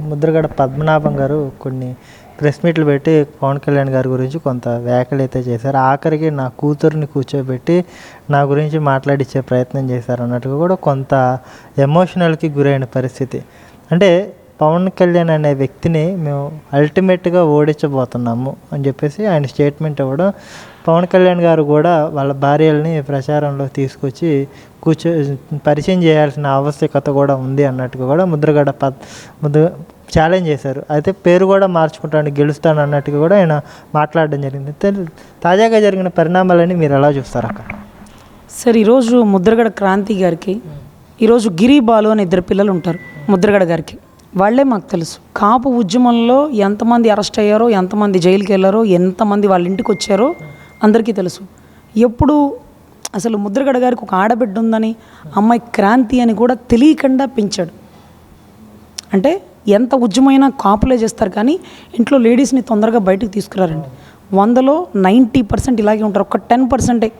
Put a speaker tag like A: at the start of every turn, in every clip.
A: ముద్రగడ పద్మనాభం గారు కొన్ని ప్రెస్ మీట్లు పెట్టి పవన్ కళ్యాణ్ గారి గురించి కొంత వ్యాఖ్యలు అయితే చేశారు. ఆఖరికి నా కూతుర్ని కూర్చోబెట్టి నా గురించి మాట్లాడించే ప్రయత్నం చేశారు అన్నట్టుగా కూడా కొంత ఎమోషనల్కి గురైన పరిస్థితి. అంటే పవన్ కళ్యాణ్ అనే వ్యక్తిని మేము అల్టిమేట్గా ఓడించబోతున్నాము అని చెప్పేసి ఆయన స్టేట్మెంట్ ఇవ్వడం, పవన్ కళ్యాణ్ గారు కూడా వాళ్ళ భార్యల్ని ప్రచారంలో తీసుకొచ్చి పరిచయం చేయాల్సిన ఆవశ్యకత కూడా ఉంది అన్నట్టుగా కూడా ముద్రగడ ఛాలెంజ్ చేశారు. అయితే పేరు కూడా మార్చుకుంటాను, గెలుస్తాను అన్నట్టుగా కూడా ఆయన మాట్లాడడం జరిగింది. తాజాగా జరిగిన పరిణామాలని మీరు ఎలా చూస్తారు అక్కడ?
B: సార్, ఈరోజు ముద్రగడ క్రాంతి గారికి, ఈరోజు గిరి బాలు అని 2 పిల్లలు ఉంటారు ముద్రగడ గారికి. వాళ్ళే మాకు తెలుసు. కాపు ఉద్యమంలో ఎంతమంది అరెస్ట్ అయ్యారో, ఎంతమంది జైలుకి వెళ్ళారో, ఎంతమంది వాళ్ళ ఇంటికి వచ్చారో అందరికీ తెలుసు. ఎప్పుడు అసలు ముద్రగడ గారికి ఒక ఆడబిడ్డ ఉందని, అమ్మాయి క్రాంతి అని కూడా తెలియకుండా పెంచాడు. అంటే ఎంత ఉద్యమైనా కాపులే చేస్తారు, కానీ ఇంట్లో లేడీస్ని తొందరగా బయటకు తీసుకురారండి. 100లో 90% ఇలాగే ఉంటారు. ఒక 10%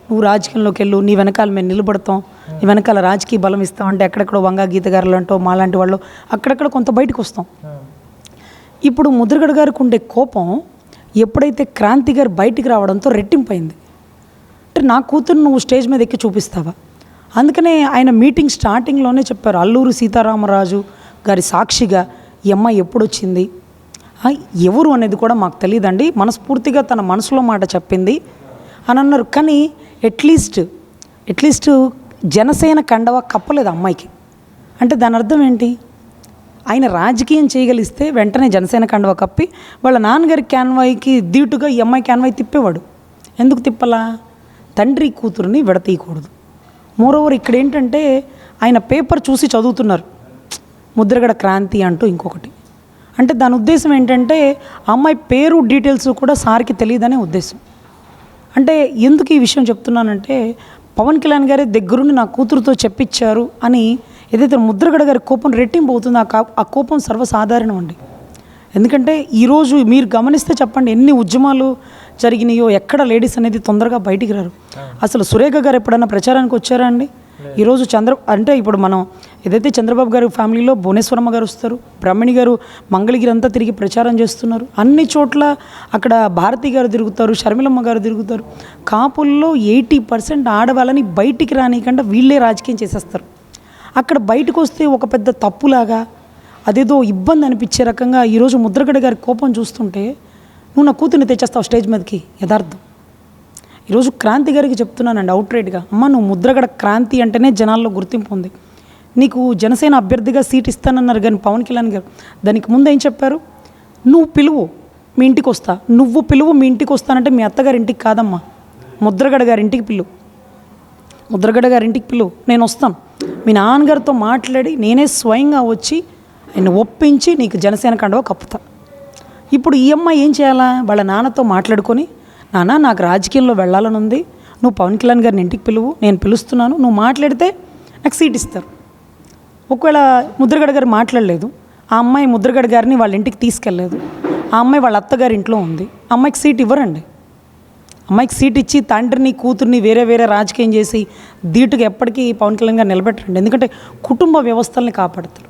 B: నువ్వు రాజకీయంలోకి వెళ్ళు, నీ వెనకాల మేము నిలబడతాం, నీ వెనకాల రాజకీయ బలం ఇస్తాం అంటే ఎక్కడెక్కడో వంగా గీత గారులు అంటో మాలాంటి వాళ్ళు అక్కడక్కడ కొంత బయటకు వస్తాం. ఇప్పుడు ముద్రగడ గారికి ఉండే కోపం ఎప్పుడైతే క్రాంతి గారు బయటికి రావడంతో రెట్టింపైంది. అంటే నా కూతురు నువ్వు స్టేజ్ మీద ఎక్కి చూపిస్తావా? అందుకనే ఆయన మీటింగ్ స్టార్టింగ్లోనే చెప్పారు, అల్లూరి సీతారామరాజు గారి సాక్షిగా ఈ అమ్మాయి ఎప్పుడు వచ్చింది, ఎవరు అనేది కూడా మాకు తెలియదండి, మనస్ఫూర్తిగా తన మనసులో మాట చెప్పింది అని అన్నారు. కానీ అట్లీస్ట్ జనసేన కండవ కప్పలేదు అమ్మాయికి. అంటే దాని అర్థం ఏంటి? ఆయన రాజకీయం చేయగలిస్తే వెంటనే జనసేన కండవ కప్పి వాళ్ళ నాన్నగారి క్యాన్వాయ్కి దీటుగా ఈ అమ్మాయి క్యాన్వాయ్ తిప్పేవాడు. ఎందుకు తిప్పలా? తండ్రి కూతురుని విడతీయకూడదు. మోరోవర్ ఇక్కడ ఏంటంటే ఆయన పేపర్ చూసి చదువుతున్నారు, ముద్రగడ క్రాంతి అంటూ ఇంకొకటి. అంటే దాని ఉద్దేశం ఏంటంటే అమ్మాయి పేరు డీటెయిల్స్ కూడా సార్కి తెలియదనే ఉద్దేశం. అంటే ఎందుకు ఈ విషయం చెప్తున్నానంటే, పవన్ కళ్యాణ్ గారి దగ్గరుండి నా కూతురుతో చెప్పించారు అని ఏదైతే ముద్రగడ గారి కోపం రెట్టింపు అవుతుందో ఆ కోపం సర్వసాధారణం అండి. ఎందుకంటే ఈరోజు మీరు గమనిస్తే చెప్పండి, ఎన్ని ఉద్యమాలు జరిగినాయో, ఎక్కడ లేడీస్ అనేది తొందరగా బయటికి రారు. అసలు సురేఖ గారు ఎప్పుడైనా ప్రచారానికి వచ్చారా అండి? ఈరోజు అంటే ఇప్పుడు మనం ఏదైతే చంద్రబాబు గారి ఫ్యామిలీలో భువనేశ్వరమ్మ గారు వస్తారు, బ్రహ్మణి గారు మంగళగిరి అంతా తిరిగి ప్రచారం చేస్తున్నారు. అన్ని చోట్ల అక్కడ భారతి గారు తిరుగుతారు, షర్మిలమ్మ గారు తిరుగుతారు. కాపుల్లో 80% ఆడవాళ్ళని బయటికి రానికంటే వీళ్ళే రాజకీయం చేసేస్తారు. అక్కడ బయటకు వస్తే ఒక పెద్ద తప్పులాగా, అదేదో ఇబ్బంది అనిపించే రకంగా ఈరోజు ముద్రగడ గారి కోపం చూస్తుంటే, నువ్వు నా కూతుర్ని తెచ్చేస్తావు స్టేజ్ మీదకి, యథార్థం. ఈరోజు క్రాంతి గారికి చెప్తున్నానండి అవుట్రైట్గా, అమ్మ నువ్వు ముద్రగడ క్రాంతి అంటేనే జనాల్లో గుర్తింపు ఉంది, నీకు జనసేన అభ్యర్థిగా సీట్ ఇస్తానన్నారు. కానీ పవన్ కళ్యాణ్ గారు దానికి ముందు ఏం చెప్పారు? నువ్వు పిలువు, మీ ఇంటికి వస్తా. నువ్వు పిలువు, మీ ఇంటికి వస్తానంటే మీ అత్తగారి ఇంటికి కాదమ్మా, ముద్రగడ గారి ఇంటికి పిలువు, ముద్రగడ గారి ఇంటికి పిలువు, నేను వస్తాను. మీ నాన్నగారితో మాట్లాడి నేనే స్వయంగా వచ్చి ఆయన ఒప్పించి నీకు జనసేన కండవ కప్పుతా. ఇప్పుడు ఈ అమ్మాయి ఏం చేయాలా? వాళ్ళ నాన్నతో మాట్లాడుకొని, నాన్న నాకు రాజకీయంలో వెళ్ళాలని ఉంది, నువ్వు పవన్ కళ్యాణ్ గారిని ఇంటికి పిలువు, నేను పిలుస్తున్నాను, నువ్వు మాట్లాడితే నాకు సీట్ ఇస్తారు. ఒకవేళ ముద్రగడ గారు మాట్లాడలేదు, ఆ అమ్మాయి ముద్రగడ గారిని వాళ్ళ ఇంటికి తీసుకెళ్ళలేదు, ఆ అమ్మాయి వాళ్ళ అత్తగారి ఇంట్లో ఉంది, అమ్మాయికి సీట్ ఇవ్వరండి. అమ్మాయికి సీట్ ఇచ్చి తండ్రిని కూతుర్ని వేరే రాజకీయం చేసి ధీటుగా ఎప్పటికీ పవన్ కళ్యాణ్ గారు నిలబెట్టరండి. ఎందుకంటే కుటుంబ వ్యవస్థల్ని కాపాడుతారు.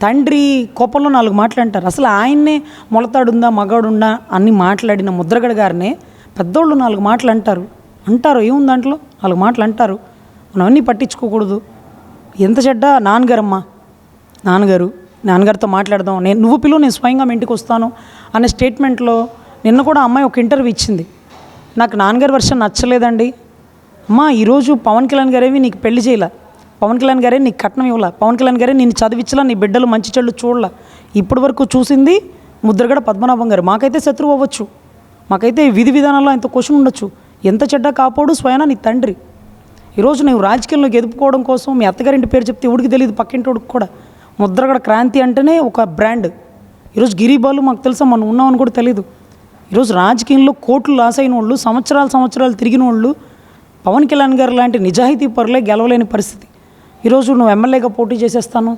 B: తండ్రి కోపంలో 4 మాటలు అంటారు. అసలు ఆయన్నే మొలతాడుందా మగాడుందా అన్ని మాట్లాడిన ముద్రగడ గారినే పెద్దోళ్ళు 4 మాటలు అంటారు. ఏముంది దాంట్లో? 4 మాటలు అంటారు. మనం అన్నీ పట్టించుకోకూడదు. ఎంత చెడ్డ నాన్నగారమ్మా, నాన్నగారితో మాట్లాడదాం, నువ్వు పిలువు, నేను స్వయంగా మీ ఇంటికి వస్తాను అనే స్టేట్మెంట్లో నిన్న కూడా అమ్మాయి ఒక ఇంటర్వ్యూ ఇచ్చింది. నాకు నాన్నగారి వర్షన్ నచ్చలేదండి అమ్మా, ఈరోజు పవన్ కళ్యాణ్ గారేవి నీకు పెళ్లి చేయలే, పవన్ కళ్యాణ్ గారే నీకు కట్నం ఇవ్వాల, పవన్ కళ్యాణ్ గారే నేను చదివించలా, నీ బిడ్డలు మంచి చెళ్ళు చూడలా. ఇప్పటి వరకు చూసింది ముద్రగడ పద్మనాభం గారు. మాకైతే శత్రువు అవ్వచ్చు, మాకైతే విధి విధానాల్లో ఇంత క్వశ్చన్ ఉండొచ్చు. ఎంత చెడ్డ కాపాడు స్వయాన నీ తండ్రి. ఈరోజు నువ్వు రాజకీయంలోకి ఎదుపుకోవడం కోసం మీ అత్తగారింటి పేరు చెప్తే ఎవడికి తెలియదు, పక్కింటోడికి కూడా. ముద్రగడ క్రాంతి అంటేనే ఒక బ్రాండ్. ఈరోజు గిరిబాలు మాకు తెలుసా, మనం ఉన్నామని కూడా తెలియదు. ఈరోజు రాజకీయంలో కోట్లు లాస్ అయిన వాళ్ళు, సంవత్సరాలు తిరిగిన వాళ్ళు పవన్ కళ్యాణ్ గారు లాంటి నిజాయితీ పరులే గెలవలేని పరిస్థితి. ఈరోజు నువ్వు ఎమ్మెల్యేగా పోటీ చేసేస్తాను,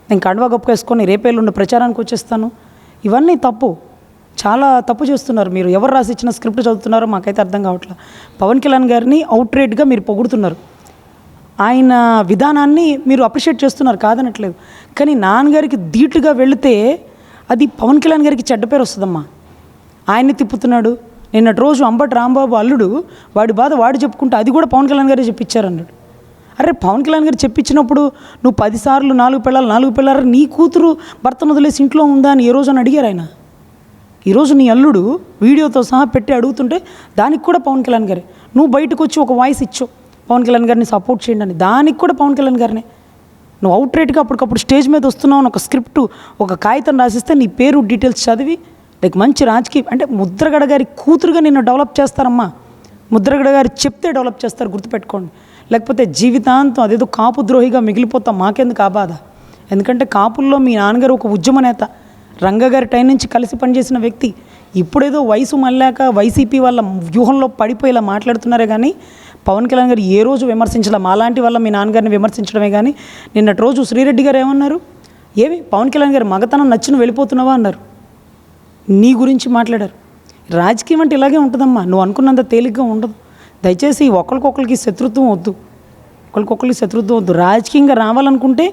B: నేను కండువా గొప్పకేసుకొని రేపేళ్ళుండి ప్రచారానికి వచ్చేస్తాను, ఇవన్నీ తప్పు, చాలా తప్పు చేస్తున్నారు మీరు. ఎవరు రాసి ఇచ్చిన స్క్రిప్ట్ చదువుతున్నారో మాకైతే అర్థం కావట్లేదు. పవన్ కళ్యాణ్ గారిని అవుట్రేట్గా మీరు పొగుడుతున్నారు. ఆయన విధానాన్ని మీరు అప్రిషియేట్ చేస్తున్నారు, కాదనట్లేదు. కానీ నాన్నగారికి ధీటుగా వెళితే అది పవన్ కళ్యాణ్ గారికి చెడ్డ పేరు వస్తుందమ్మా. ఆయన్ని తిప్పుతున్నాడు. నిన్నటి రోజు అంబటి రాంబాబు అల్లుడు వాడి బాధ వాడు చెప్పుకుంటే అది కూడా పవన్ కళ్యాణ్ గారే చెప్పించారన్నాడు. అరే పవన్ కళ్యాణ్ గారు చెప్పించినప్పుడు నువ్వు 10 సార్లు 4 పిల్లలు నీ కూతురు భర్తను వదిలేసి ఇంట్లో ఉందా అని ఏ రోజు అని అడిగారు ఆయన. ఈరోజు నీ అల్లుడు వీడియోతో సహా పెట్టి అడుగుతుంటే దానికి కూడా పవన్ కళ్యాణ్ గారే. నువ్వు బయటకు వచ్చి ఒక వాయిస్ ఇచ్చావు పవన్ కళ్యాణ్ గారిని సపోర్ట్ చేయండి అని, దానికి కూడా పవన్ కళ్యాణ్ గారినే. నువ్వు అవుట్ రేట్గా అప్పటికప్పుడు స్టేజ్ మీద వస్తున్నావు అని ఒక స్క్రిప్టు ఒక కాగితం రాసిస్తే నీ పేరు డీటెయిల్స్ చదివి లైక్ మంచి రాజకీయ అంటే ముద్రగడ గారి కూతురుగా నిన్ను డెవలప్ చేస్తారమ్మా. ముద్రగడ గారు చెప్తే డెవలప్ చేస్తారు, గుర్తుపెట్టుకోండి. లేకపోతే జీవితాంతం అదేదో కాపు ద్రోహిగా మిగిలిపోతాం. మాకెందుకు ఆ బాధ? ఎందుకంటే కాపుల్లో మీ నాన్నగారు ఒక ఉద్యమ నేత, రంగగారి టైం నుంచి కలిసి పనిచేసిన వ్యక్తి. ఇప్పుడేదో వయసు మళ్ళాక వైసీపీ వాళ్ళ వ్యూహంలో పడిపోయేలా మాట్లాడుతున్నారే కానీ పవన్ కళ్యాణ్ గారు ఏ రోజు విమర్శించడం, అలాంటి వల్ల మీ నాన్నగారిని విమర్శించడమే. కానీ నిన్నటి రోజు శ్రీరెడ్డి గారు ఏమన్నారు? ఏమి పవన్ కళ్యాణ్ గారు మగతనం నచ్చిన వెళ్ళిపోతున్నావా అన్నారు. నీ గురించి మాట్లాడారు. రాజకీయం అంటే ఇలాగే ఉంటుందమ్మా, నువ్వు అనుకున్నంత తేలిగ్గా ఉండదు. దయచేసి ఒకరికొకరికి శత్రుత్వం వద్దు, రాజకీయంగా రావాలనుకుంటే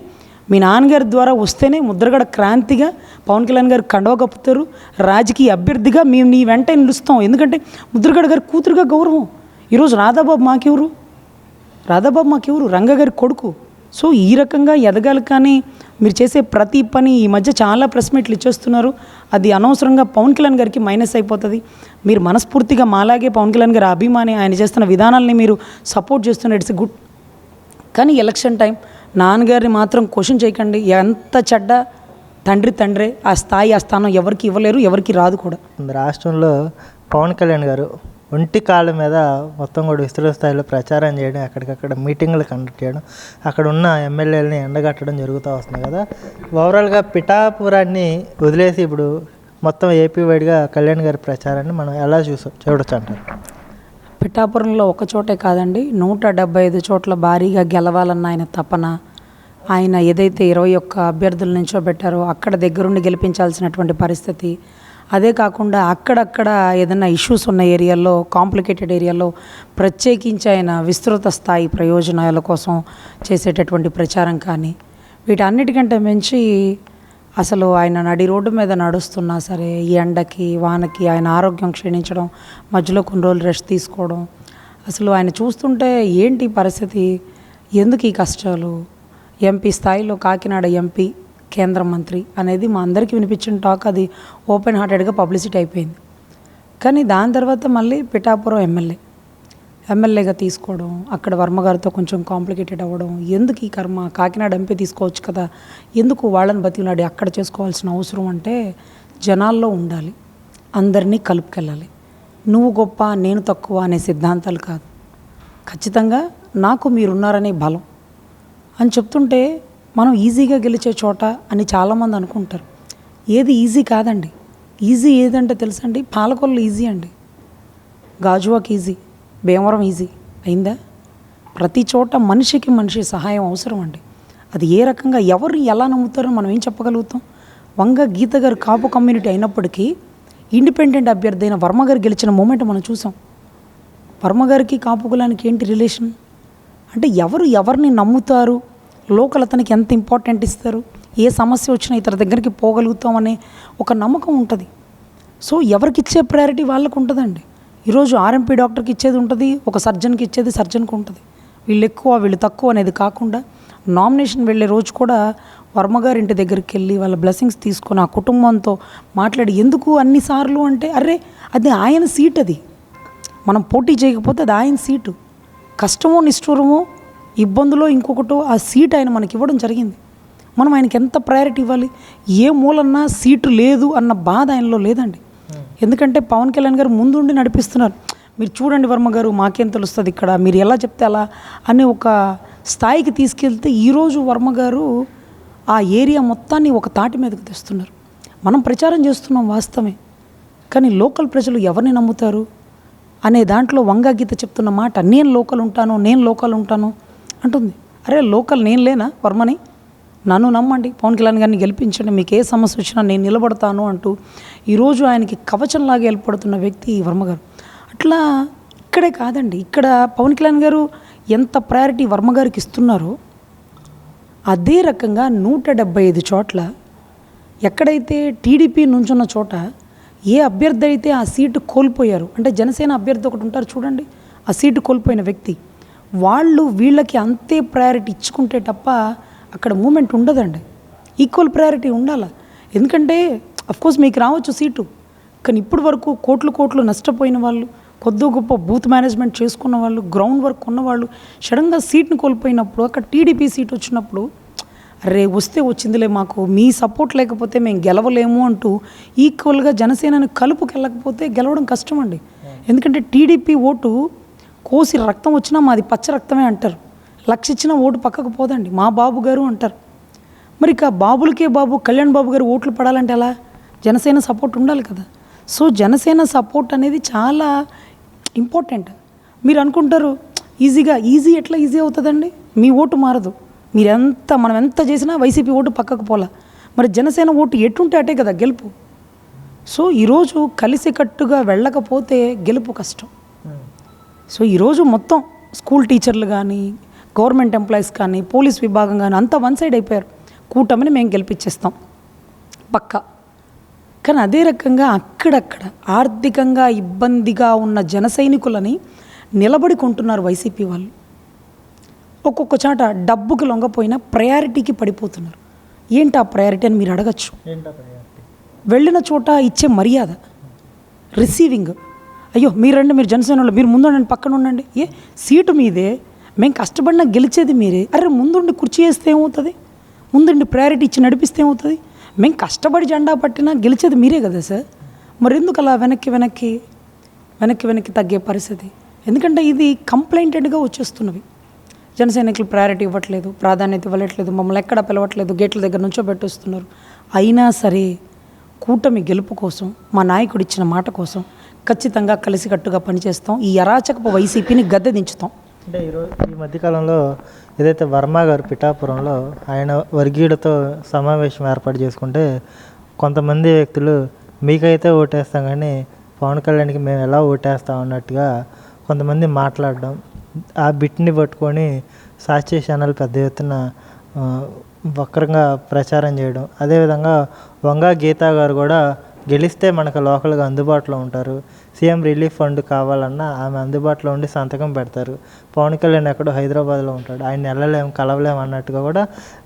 B: మీ నాన్నగారి ద్వారా వస్తేనే ముద్రగడ క్రాంతిగా పవన్ కళ్యాణ్ గారు కండవ కప్పుతారు. రాజకీయ అభ్యర్థిగా మేము నీ వెంట నిలుస్తాం. ఎందుకంటే ముద్రగడ గారి కూతురుగా గౌరవం. ఈరోజు రాధాబాబు మాకెవరు? రంగగారి కొడుకు. సో ఈ రకంగా ఎదగాలి. కానీ మీరు చేసే ప్రతి పని ఈ మధ్య చాలా ప్రెస్ మీట్లు ఇచ్చేస్తున్నారు. అది అనవసరంగా పవన్ కళ్యాణ్ గారికి మైనస్ అయిపోతుంది. మీరు మనస్ఫూర్తిగా మాలాగే పవన్ కళ్యాణ్ గారి అభిమాని, ఆయన చేస్తున్న విధానాలని మీరు సపోర్ట్ చేస్తున్నారు, ఇట్స్ గుడ్. కానీ ఎలక్షన్ టైం నాన్నగారిని మాత్రం క్వశ్చన్ చేయకండి. ఎంత చెడ్డ తండ్రే, ఆ స్థాయి ఆ స్థానం ఎవరికి ఇవ్వలేరు, ఎవరికి రాదు కూడా.
A: రాష్ట్రంలో పవన్ కళ్యాణ్ గారు ఒంటి కాళ్ళ మీద మొత్తం కూడా విస్తృత స్థాయిలో ప్రచారం చేయడం, ఎక్కడికక్కడ మీటింగ్లు కండక్ట్ చేయడం, అక్కడ ఉన్న ఎమ్మెల్యేలని ఎండగట్టడం జరుగుతూ వస్తుంది కదా. ఓవరాల్గా పిఠాపురాన్ని వదిలేసి ఇప్పుడు మొత్తం ఏపీ వైడ్గా కళ్యాణ్ గారి ప్రచారాన్ని మనం ఎలా చూడొచ్చు అంటారు?
B: పిఠాపురంలో ఒక చోటే కాదండి, 175 చోట్ల భారీగా గెలవాలన్న ఆయన తపన, ఆయన ఏదైతే 21 అభ్యర్థులు నించోబెట్టారో అక్కడ దగ్గరుండి గెలిపించాల్సినటువంటి పరిస్థితి. అదే కాకుండా అక్కడక్కడ ఏదైనా ఇష్యూస్ ఉన్న ఏరియాల్లో, కాంప్లికేటెడ్ ఏరియాలో ప్రత్యేకించి ఆయన విస్తృత స్థాయి ప్రయోజనాల కోసం చేసేటటువంటి ప్రచారం కానీ, వీటన్నిటికంటే మించి అసలు ఆయన నడి రోడ్డు మీద నడుస్తున్నా సరే ఈ ఎండకి వానకి ఆయన ఆరోగ్యం క్షీణించడం, మధ్యలో కొన్ని రోజులు రెస్ట్ తీసుకోవడం, అసలు ఆయన చూస్తుంటే ఏంటి పరిస్థితి, ఎందుకు ఈ కష్టాలు? ఎంపీ స్థాయిలో కాకినాడ ఎంపీ, కేంద్ర మంత్రి అనేది మా అందరికీ వినిపించిన టాక్, అది ఓపెన్ హార్టెడ్గా పబ్లిసిటీ అయిపోయింది. కానీ దాని తర్వాత మళ్ళీ పిఠాపురం ఎమ్మెల్యేగా తీసుకోవడం, అక్కడ వర్మగారితో కొంచెం కాంప్లికేటెడ్ అవ్వడం, ఎందుకు ఈ కర్మ? కాకినాడ ఎంపీ తీసుకోవచ్చు కదా, ఎందుకు వాళ్ళని బతిలాడి అక్కడ చేసుకోవాల్సిన అవసరం? అంటే జనాల్లో ఉండాలి, అందరినీ కలుపుకెళ్ళాలి. నువ్వు గొప్ప నేను తక్కువ అనే సిద్ధాంతాలు కాదు, ఖచ్చితంగా నాకు మీరున్నారనే బలం అని చెప్తుంటే మనం ఈజీగా గెలిచే చోట అని చాలామంది అనుకుంటారు. ఏది ఈజీ కాదండి. ఈజీ ఏదంటే తెలుసండి, పాలకొల్లు ఈజీ అండి, గాజువాక్ ఈజీ, భీమవరం ఈజీ అయిందా? ప్రతి చోట మనిషికి మనిషి సహాయం అవసరం అండి. అది ఏ రకంగా ఎవరు ఎలా నమ్ముతారో మనం ఏం చెప్పగలుగుతాం? వంగ గీత గారు కాపు కమ్యూనిటీ అయినప్పటికీ ఇండిపెండెంట్ అభ్యర్థి అయిన వర్మగారు గెలిచిన మూమెంట్ మనం చూసాం. వర్మగారికి కాపు కులానికి ఏంటి రిలేషన్ అంటే, ఎవరిని నమ్ముతారు, లోకల్ అతనికి ఎంత ఇంపార్టెంట్ ఇస్తారు, ఏ సమస్య వచ్చినా ఇతర దగ్గరికి పోగలుగుతాం అనే ఒక నమ్మకం ఉంటుంది. సో ఎవరికి ఇచ్చే ప్రయారిటీ వాళ్ళకు ఉంటుందండి. ఈరోజు ఆర్ఎంపీ డాక్టర్కి ఇచ్చేది ఉంటుంది, ఒక సర్జన్కి ఇచ్చేది సర్జన్కి ఉంటుంది. వీళ్ళు ఎక్కువ వీళ్ళు తక్కువ అనేది కాకుండా నామినేషన్ వెళ్ళే రోజు కూడా వర్మగారి ఇంటి దగ్గరికి వెళ్ళి వాళ్ళ బ్లెస్సింగ్స్ తీసుకొని ఆ కుటుంబంతో మాట్లాడి, ఎందుకు అన్నిసార్లు అంటే, అరే అది ఆయన సీట్, అది మనం పోటీ చేయకపోతే అది ఆయన సీటు, కష్టమో నిష్ఠూరమో ఇబ్బందులో ఇంకొకటో ఆ సీట్ ఆయన మనకి ఇవ్వడం జరిగింది. మనం ఆయనకి ఎంత ప్రయారిటీ ఇవ్వాలి? ఏ మూలన్నా సీటు లేదు అన్న బాధ ఆయనలో లేదండి. ఎందుకంటే పవన్ కళ్యాణ్ గారు ముందుండి నడిపిస్తున్నారు. మీరు చూడండి వర్మ గారు, మాకేం తెలుస్తుంది ఇక్కడ, మీరు ఎలా చెప్తే అలా అనే ఒక స్థాయికి తీసుకెళ్తే ఈరోజు వర్మ గారు ఆ ఏరియా మొత్తాన్ని ఒక తాటి మీదకి తెస్తున్నారు. మనం ప్రచారం చేస్తున్నాం వాస్తవమే, కానీ లోకల్ ప్రజలు ఎవరిని నమ్ముతారు అనే దాంట్లో వంగా గీత చెప్తున్న మాట, నేను లోకల్ ఉంటాను అంటుంది. అరే లోకల్ నేను లేనా వర్మని? నన్ను నమ్మండి, పవన్ కళ్యాణ్ గారిని గెలిపించండి, మీకు ఏ సమస్య వచ్చినా నేను నిలబడతాను అంటూ ఈరోజు ఆయనకి కవచంలాగా ఏర్పడుతున్న వ్యక్తి వర్మ గారు. అట్లా ఇక్కడే కాదండి, ఇక్కడ పవన్ కళ్యాణ్ గారు ఎంత ప్రయారిటీ వర్మ గారికి ఇస్తున్నారో అదే రకంగా 175 చోట్ల ఎక్కడైతే టీడీపీ నుంచున్న చోట ఏ అభ్యర్థి అయితే ఆ సీటు కోల్పోయారు, అంటే జనసేన అభ్యర్థి ఒకటి ఉంటారు చూడండి, ఆ సీటు కోల్పోయిన వ్యక్తి, వాళ్ళు వీళ్ళకి అంతే ప్రయారిటీ ఇచ్చుకుంటే తప్ప అక్కడ మూమెంట్ ఉండదండి. ఈక్వల్ ప్రయారిటీ ఉండాలి. ఎందుకంటే అఫ్కోర్స్ మీకు రావచ్చు సీటు, కానీ ఇప్పటి వరకు కోట్లు నష్టపోయిన వాళ్ళు, కొద్ది గొప్ప బూత్ మేనేజ్మెంట్ చేసుకున్న వాళ్ళు, గ్రౌండ్ వర్క్ ఉన్నవాళ్ళు సడన్గా సీట్ని కోల్పోయినప్పుడు, అక్కడ టీడీపీ సీట్ వచ్చినప్పుడు అరే వస్తే వచ్చిందిలే, మాకు మీ సపోర్ట్ లేకపోతే మేము గెలవలేము అంటూ ఈక్వల్గా జనసేనని కలుపుకెళ్ళకపోతే గెలవడం కష్టం అండి. ఎందుకంటే టీడీపీ ఓటు కోసి రక్తం వచ్చినా మాది పచ్చ రక్తమే అంటారు, లక్ష ఇచ్చిన ఓటు పక్కకు పోదండి, మా బాబు గారు అంటారు. మరి ఇక బాబులకే బాబు కళ్యాణ్ బాబు గారు ఓట్లు పడాలంటే ఎలా? జనసేన సపోర్ట్ ఉండాలి కదా. సో జనసేన సపోర్ట్ అనేది చాలా ఇంపార్టెంట్. మీరు అనుకుంటారు ఈజీ ఎట్లా ఈజీ అవుతుందండి? మీ ఓటు మారదు, మనం ఎంత చేసినా వైసీపీ ఓటు పక్కకు పోలా, మరి జనసేన ఓటు ఎటుంటే అటే కదా గెలుపు. సో ఈరోజు కలిసికట్టుగా వెళ్ళకపోతే గెలుపు కష్టం. సో ఈరోజు మొత్తం స్కూల్ టీచర్లు కానీ, గవర్నమెంట్ ఎంప్లాయీస్ కానీ, పోలీస్ విభాగం కానీ అంతా వన్ సైడ్ అయిపోయారు. కూటమిని మేము గెలిపించేస్తాం పక్కా. కానీ అదే రకంగా అక్కడక్కడ ఆర్థికంగా ఇబ్బందిగా ఉన్న జన సైనికులని నిలబడి కొంటున్నారు వైసీపీ వాళ్ళు. ఒక్కొక్క చాట డబ్బుకి లొంగపోయినా ప్రయారిటీకి పడిపోతున్నారు. ఏంటి ఆ ప్రయారిటీ అని మీరు అడగచ్చు. వెళ్ళిన చోట ఇచ్చే మర్యాద, రిసీవింగ్, అయ్యో మీరండి, మీరు జనసేన వాళ్ళు, మీరు ముందుండండి, పక్కన ఉండండి, సీటు మీదే, మేము కష్టపడినా గెలిచేది మీరే, అరే ముందుండి కుర్చీ వేస్తే ఏమవుతుంది, ముందుండి ప్రయారిటీ ఇచ్చి నడిపిస్తే ఏమవుతుంది, మేము కష్టపడి జెండా పట్టినా గెలిచేది మీరే కదా సార్. మరి ఎందుకు అలా వెనక్కి తగ్గే పరిస్థితి? ఎందుకంటే ఇది కంప్లైంటెడ్గా వచ్చేస్తున్నవి. జన సైనికులు ప్రయారిటీ ఇవ్వట్లేదు, ప్రాధాన్యత ఇవ్వట్లేదు, మమ్మల్ని ఎక్కడ పిలవట్లేదు, గేట్ల దగ్గర నుంచో పెట్టేస్తున్నారు. అయినా సరే కూటమి గెలుపు కోసం, మా నాయకుడు ఇచ్చిన మాట కోసం ఖచ్చితంగా కలిసికట్టుగా పనిచేస్తాం. ఈ అరాచకపు వైసీపీని గద్దె దించుతాం.
A: అంటే ఈ మధ్యకాలంలో ఏదైతే వర్మ గారు పిఠాపురంలో ఆయన వర్గీయుడితో సమావేశం ఏర్పాటు చేసుకుంటే కొంతమంది వ్యక్తులు మీకైతే ఓటేస్తాం కానీ పవన్ కళ్యాణ్కి మేము ఎలా ఓటేస్తాం అన్నట్టుగా కొంతమంది మాట్లాడడం, ఆ బిట్ని పట్టుకొని సాక్షి ఛానల్ పెద్ద ఎత్తున వక్రంగా ప్రచారం చేయడం. అదేవిధంగా వంగా గీతా గారు కూడా గెలిస్తే మనకు లోకల్గా అందుబాటులో ఉంటారు, సీఎం రిలీఫ్ ఫండ్ కావాలన్నా ఆమె అందుబాటులో ఉండి సంతకం పెడతారు, పవన్ కళ్యాణ్ ఎక్కడో హైదరాబాద్లో ఉంటాడు, ఆయన వెళ్ళలేము కలవలేము అన్నట్టుగా కూడా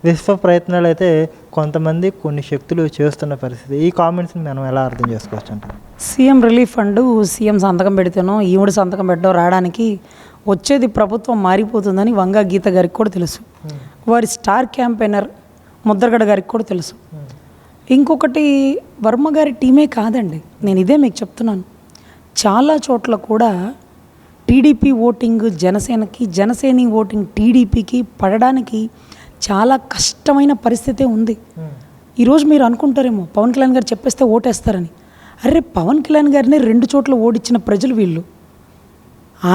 A: విశ్వ ప్రయత్నాలు అయితే కొంతమంది కొన్ని శక్తులు చేస్తున్న పరిస్థితి. ఈ కామెంట్స్ని మనం ఎలా అర్థం చేసుకోవచ్చు అంటే,
B: సీఎం రిలీఫ్ ఫండ్ సీఎం సంతకం పెడితేనో ఈవిడ సంతకం పెట్టడం రావడానికి వచ్చేది ప్రభుత్వం మారిపోతుందని వంగా గీత గారికి కూడా తెలుసు, వారి స్టార్ క్యాంపెయినర్ ముద్రగడ గారికి కూడా తెలుసు. ఇంకొకటి వర్మ గారి టీమే కాదండి, నేను ఇదే మీకు చెప్తున్నాను, చాలా చోట్ల కూడా టీడీపీ ఓటింగ్ జనసేనకి, జనసేన ఓటింగ్ టీడీపీకి పడడానికి చాలా కష్టమైన పరిస్థితే ఉంది. ఈరోజు మీరు అనుకుంటారేమో పవన్ కళ్యాణ్ గారు చెప్పేస్తే ఓటేస్తారని. అరే పవన్ కళ్యాణ్ గారిని 2 చోట్ల ఓడించిన ప్రజలు వీళ్ళు.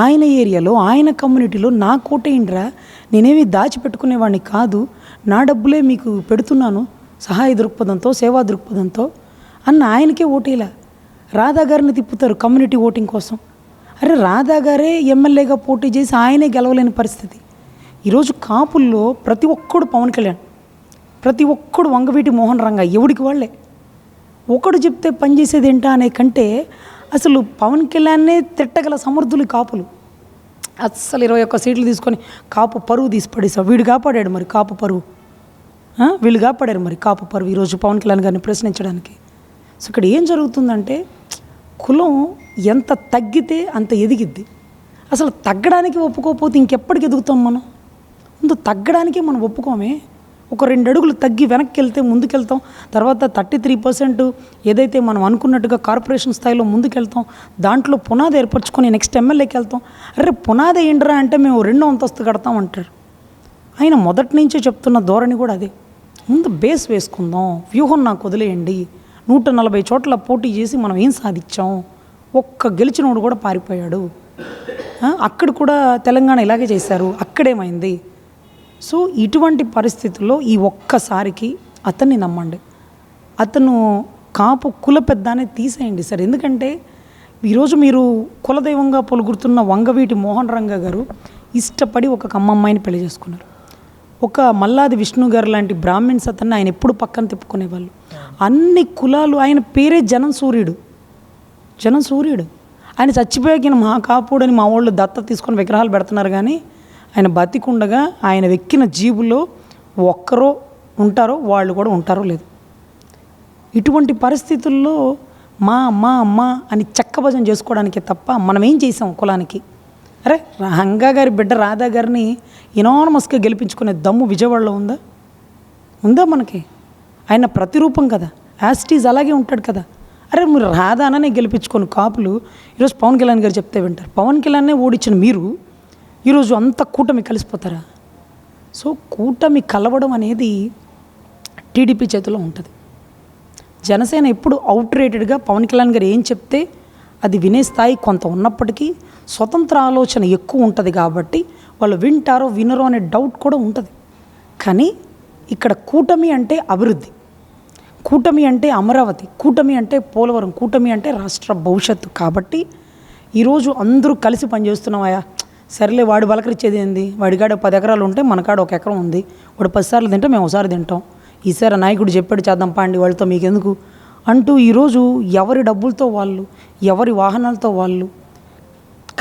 B: ఆయన ఏరియాలో ఆయన కమ్యూనిటీలో నా కోటేయండిరా, నేనేమి దాచిపెట్టుకునేవాడిని కాదు, నా డబ్బులే మీకు పెడుతున్నాను సహాయ దృక్పథంతో, సేవా దృక్పథంతో అన్న ఆయనకే ఓటేలా. రాధా గారిని తిప్పుతారు కమ్యూనిటీ ఓటింగ్ కోసం. అరే రాధా గారే ఎమ్మెల్యేగా పోటీ చేసి ఆయనే గెలవలేని పరిస్థితి. ఈరోజు కాపుల్లో ప్రతి ఒక్కడు పవన్ కళ్యాణ్, ప్రతి ఒక్కడు వంగవీటి మోహన్ రంగ, ఎవడికి వాళ్ళే. ఒకడు చెప్తే పనిచేసేది ఏంటా అనే కంటే అసలు పవన్ కళ్యాణ్నే తిట్టగల సమర్థులు కాపులు. అస్సలు 21 సీట్లు తీసుకొని కాపు పరువు తీసి పడేసావు. వీడు కాపాడాడు మరి కాపు పరువు, వీళ్ళు కాపాడారు మరి కాపు పరువు ఈరోజు పవన్ కళ్యాణ్ గారిని ప్రశ్నించడానికి. సో ఇక్కడ ఏం జరుగుతుందంటే కులం ఎంత తగ్గితే అంత ఎదిగిద్ది. అసలు తగ్గడానికి ఒప్పుకోకపోతే ఇంకెప్పటికి ఎదుగుతాం మనం? ముందు తగ్గడానికే మనం ఒప్పుకోమే. ఒక 2 అడుగులు తగ్గి వెనక్కి వెళ్తే ముందుకెళ్తాం. తర్వాత 33% ఏదైతే మనం అనుకున్నట్టుగా కార్పొరేషన్ స్థాయిలో ముందుకెళ్తాం. దాంట్లో పునాది ఏర్పరచుకొని నెక్స్ట్ ఎమ్మెల్యేకి వెళ్తాం. అరే పునాది ఏంట్రా అంటే మేము 2వ అంతస్తు కడతాం అంటారు. ఆయన మొదటి నుంచే చెప్తున్న ధోరణి కూడా అదే. ముందు బేస్ వేసుకుందాం, వ్యూహం నాకు వదిలేయండి. 140 చోట్ల పోటీ చేసి మనం ఏం సాధించాం? ఒక్క గెలిచినోడు కూడా పారిపోయాడు. అక్కడ కూడా తెలంగాణ ఇలాగే చేశారు, అక్కడేమైంది? సో ఇటువంటి పరిస్థితుల్లో ఈ ఒక్కసారికి అతన్ని నమ్మండి. అతను కాపు కుల పెద్దానే తీసేయండి సార్. ఎందుకంటే ఈరోజు మీరు కులదైవంగా పొలుగుతున్న వంగవీటి మోహన్ రంగ గారు ఇష్టపడి ఒక కమ్మమ్మాయిని పెళ్లి చేసుకున్నారు. ఒక మల్లాది విష్ణు గారు లాంటి బ్రాహ్మిన్స్ అతన్ని ఆయన ఎప్పుడు పక్కన తిప్పుకునేవాళ్ళు. అన్ని కులాలు, ఆయన పేరే జనం సూర్యుడు. ఆయన చచ్చిపోయాక మా కాపుడని మా వాళ్ళు దత్త తీసుకొని విగ్రహాలు పెడుతున్నారు, కానీ ఆయన బతికుండగా ఆయన ఎక్కిన జీబులో ఒక్కరో ఉంటారో, వాళ్ళు కూడా ఉంటారో లేదు. ఇటువంటి పరిస్థితుల్లో మా అమ్మ అమ్మ అని చక్కభజన చేసుకోవడానికే తప్ప మనం ఏం చేసాం కులానికి? అరే హంగా గారి బిడ్డ రాధా గారిని ఇనానమస్గా గెలిపించుకునే దమ్ము విజయవాడలో ఉందా మనకి? ఆయన ప్రతిరూపం కదా, యాస్టీజ్ అలాగే ఉంటాడు కదా. అరే మీరు రాధానే గెలిపించుకొని కాపులు ఈరోజు పవన్ కళ్యాణ్ గారు చెప్తే వింటారు. పవన్ కళ్యాణ్నే ఓడించిన మీరు ఈరోజు అంత కూటమి కలిసిపోతారా? సో కూటమి కలవడం అనేది టీడీపీ చేతిలో ఉంటుంది. జనసేన ఎప్పుడు అవుట్రేటెడ్గా పవన్ కళ్యాణ్ గారు ఏం చెప్తే అది వినే స్థాయి కొంత ఉన్నప్పటికీ స్వతంత్ర ఆలోచన ఎక్కువ ఉంటుంది కాబట్టి వాళ్ళు వింటారో వినరో అనే డౌట్ కూడా ఉంటుంది. కానీ ఇక్కడ కూటమి అంటే అభివృద్ధి, కూటమి అంటే అమరావతి, కూటమి అంటే పోలవరం, కూటమి అంటే రాష్ట్ర భవిష్యత్తు. కాబట్టి ఈరోజు అందరూ కలిసి పనిచేస్తున్నామయ్యా. సరేలే వాడు బలకరిచ్చేది ఏంది, వాడికాడ 10 ఎకరాలు ఉంటే మనకాడ 1 ఎకరం ఉంది, వాడు 10 సార్లు తింటే మేము ఒకసారి తింటాం, ఈసారి నాయకుడు చెప్పాడు చేద్దాం పాండి వాళ్ళతో మీకెందుకు అంటూ ఈరోజు ఎవరి డబ్బులతో వాళ్ళు, ఎవరి వాహనాలతో వాళ్ళు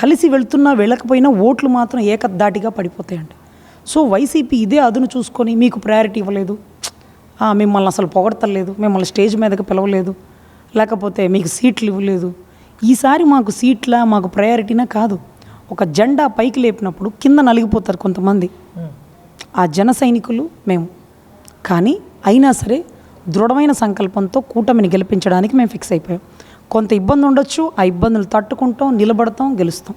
B: కలిసి వెళ్తున్నా వెళ్ళకపోయినా ఓట్లు మాత్రం ఏకదాటిగా పడిపోతాయండి. సో వైసీపీ ఇదే అదును చూసుకొని మీకు ప్రయారిటీ ఇవ్వలేదు, మిమ్మల్ని అసలు పొగడతలేదు, మిమ్మల్ని స్టేజ్ మీదకి పిలవలేదు, లేకపోతే మీకు సీట్లు ఇవ్వలేదు. ఈసారి మాకు సీట్లా మాకు ప్రయారిటీనా కాదు. ఒక జెండా పైకి లేపినప్పుడు కింద నలిగిపోతారు కొంతమంది, ఆ జన సైనికులు మేము. కానీ అయినా సరే దృఢమైన సంకల్పంతో కూటమిని గెలిపించడానికి మేము ఫిక్స్ అయిపోయాం. కొంత ఇబ్బంది ఉండొచ్చు, ఆ ఇబ్బందులు తట్టుకుంటాం, నిలబడతాం, గెలుస్తాం.